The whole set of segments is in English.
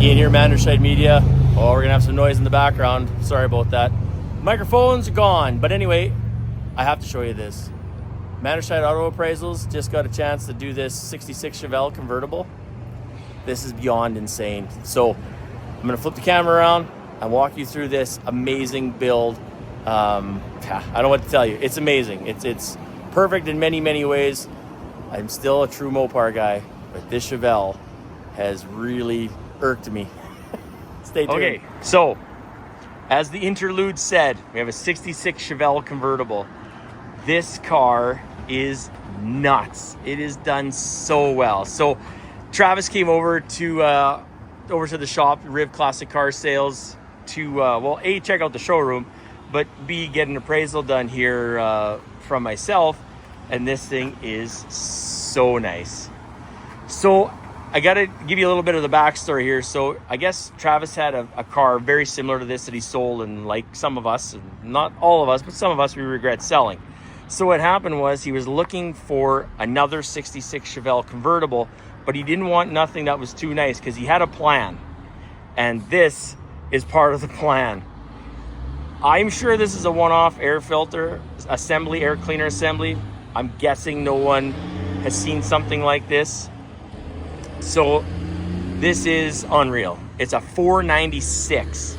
Ian here, Manderscheid Media. Oh, we're gonna have some noise in the background. Sorry about that. Microphone's gone, but anyway, I have to show you this. Manderscheid Auto Appraisals just got a chance to do this 66 Chevelle Convertible. This is beyond insane. So I'm gonna flip the camera around and walk you through this amazing build. I don't know what to tell you. It's amazing. It's perfect in many, many ways. I'm still a true Mopar guy, but this Chevelle has really irked me. Stay tuned. Okay, so as the interlude said, we have a 66 Chevelle Convertible. This car is nuts. It is done so well. So Travis came over to the shop, Riv Classic Car Sales, to well, A, check out the showroom, but B, get an appraisal done here from myself, and this thing is so nice. So I gotta give you a little bit of the backstory here. So I guess Travis had a car very similar to this that he sold, and like some of us, not all of us, but some of us, we regret selling. So what happened was he was looking for another 66 Chevelle Convertible, but he didn't want nothing that was too nice because he had a plan, and this is part of the plan. I'm sure this is a one-off air filter assembly, air cleaner assembly. I'm guessing no one has seen something like this. So this is unreal. It's a 496.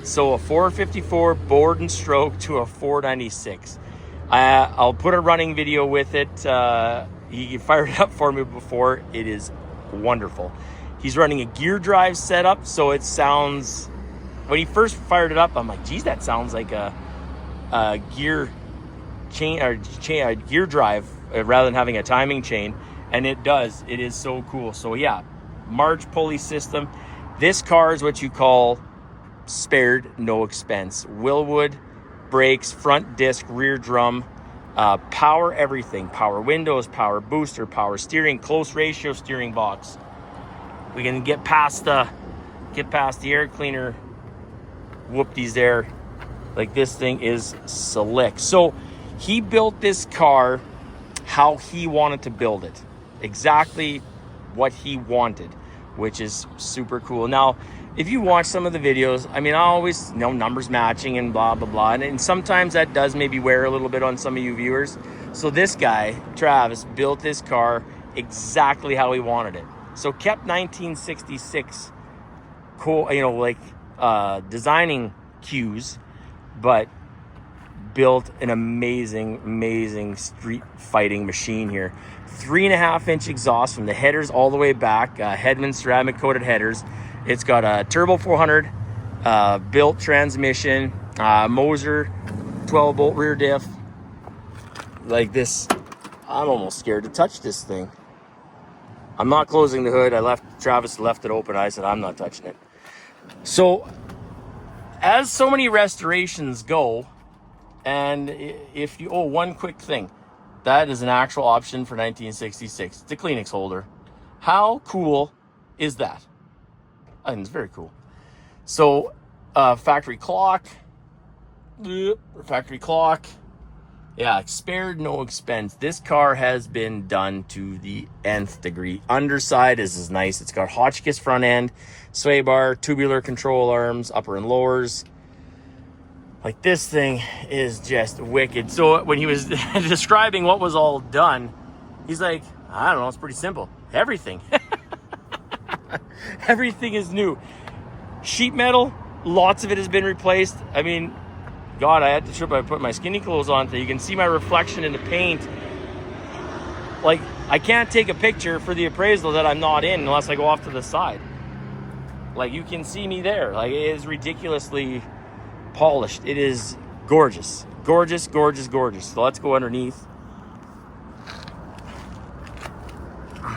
So a 454 board and stroke to a 496. I'll put a running video with it. He fired it up for me before. It is wonderful. He's running a gear drive setup, so it sounds, when he first fired it up, I'm like, geez, that sounds like a gear chain or gear drive rather than having a timing chain. And it does. It is so cool. So yeah, March pulley system. This car is what you call spared, no expense. Willwood brakes, front disc, rear drum, power everything. Power windows, power booster, power steering, close ratio steering box. We can get past the air cleaner whoopties there. Like, this thing is slick. So he built this car how he wanted to build it. Exactly what he wanted, which is super cool. Now, if you watch some of the videos, I mean, I always know numbers matching and blah, blah, blah. And sometimes that does maybe wear a little bit on some of you viewers. So this guy, Travis, built this car exactly how he wanted it. So kept 1966 cool, you know, like designing cues, but built an amazing street fighting machine here. 3.5-inch exhaust from the headers all the way back. Hedman ceramic coated headers. It's got a turbo 400 built transmission, Moser 12-bolt rear diff. Like this, I'm almost scared to touch this thing. I'm not closing the hood. Travis left it open. I said, I'm not touching it. So as so many restorations go, and if you, one quick thing, that is an actual option for 1966. It's a Kleenex holder. How cool is that? I think it's very cool. So factory clock. Yeah, spared, no expense. This car has been done to the nth degree. Underside is nice. It's got Hotchkiss front end, sway bar, tubular control arms, upper and lowers. Like, this thing is just wicked. So when he was describing what was all done, he's like, I don't know, it's pretty simple. Everything. Everything is new. Sheet metal, lots of it has been replaced. I mean, God, I had to trip. I put my skinny clothes on so you can see my reflection in the paint. Like, I can't take a picture for the appraisal that I'm not in unless I go off to the side. Like, you can see me there. Like, it is ridiculously polished. It is gorgeous. Gorgeous. So let's go underneath.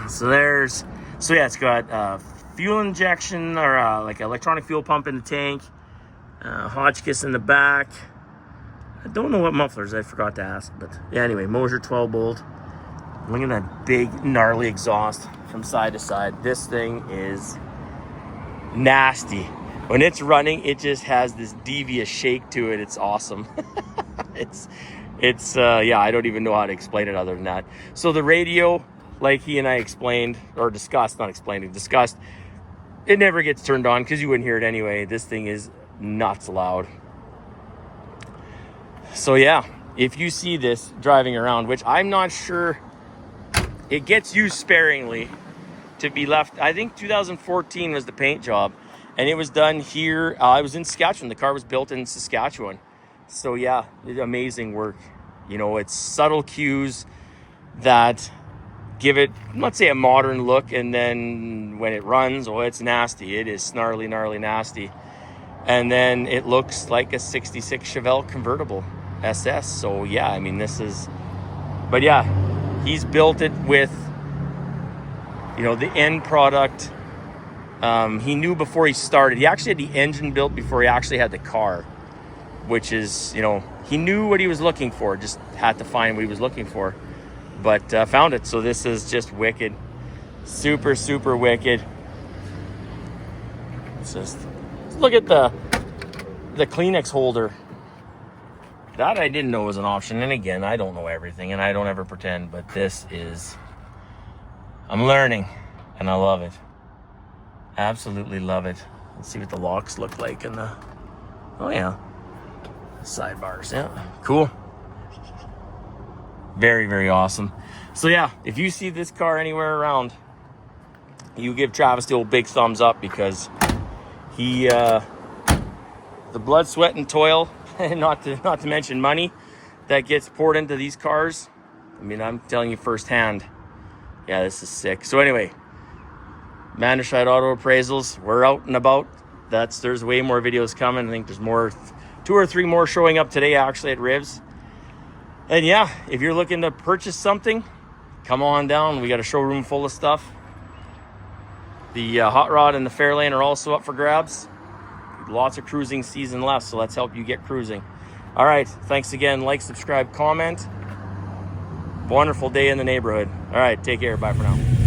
So yeah, it's got fuel injection, or like electronic fuel pump in the tank, Hotchkiss in the back. I don't know what mufflers, I forgot to ask, but yeah, anyway, Moser 12-bolt. Look at that big gnarly exhaust from side to side. This thing is nasty. When it's running, it just has this devious shake to it. It's awesome. Yeah, I don't even know how to explain it other than that. So the radio, like he and I explained, or discussed, not explained, discussed, it never gets turned on because you wouldn't hear it anyway. This thing is nuts loud. So yeah, if you see this driving around, which I'm not sure, it gets used sparingly to be left. I think 2014 was the paint job, and it was done here. I was in Saskatchewan. The car was built in Saskatchewan. So yeah, amazing work. You know, it's subtle cues that give it, let's say, a modern look, and then when it runs, oh, it's nasty. It is snarly, gnarly, nasty. And then it looks like a 66 Chevelle Convertible SS. So yeah, I mean, this is, but yeah, he's built it with, you know, the end product. He knew before he started. He actually had the engine built before he actually had the car, which is, you know, he knew what he was looking for, just had to find what he was looking for, but found it. So this is just wicked. Super, super wicked. It's just, look at the Kleenex holder. That I didn't know was an option. And again, I don't know everything, and I don't ever pretend, but this is, I'm learning, and I love it. Absolutely love it. Let's see what the locks look like in the, oh yeah, sidebars. Yeah, cool. Very, very awesome. So yeah, if you see this car anywhere around, you give Travis the old big thumbs up, because he, the blood, sweat, and toil, not to mention money, that gets poured into these cars. I mean, I'm telling you firsthand. Yeah, this is sick. So anyway, Manderscheid Auto Appraisals, we're out and about. There's way more videos coming. I think there's more, 2 or 3 more showing up today actually at Rivs. And yeah, if you're looking to purchase something, come on down. We got a showroom full of stuff. The Hot Rod and the Fairlane are also up for grabs. Lots of cruising season left, so let's help you get cruising. All right, thanks again. Like, subscribe, comment. Wonderful day in the neighborhood. All right, take care. Bye for now.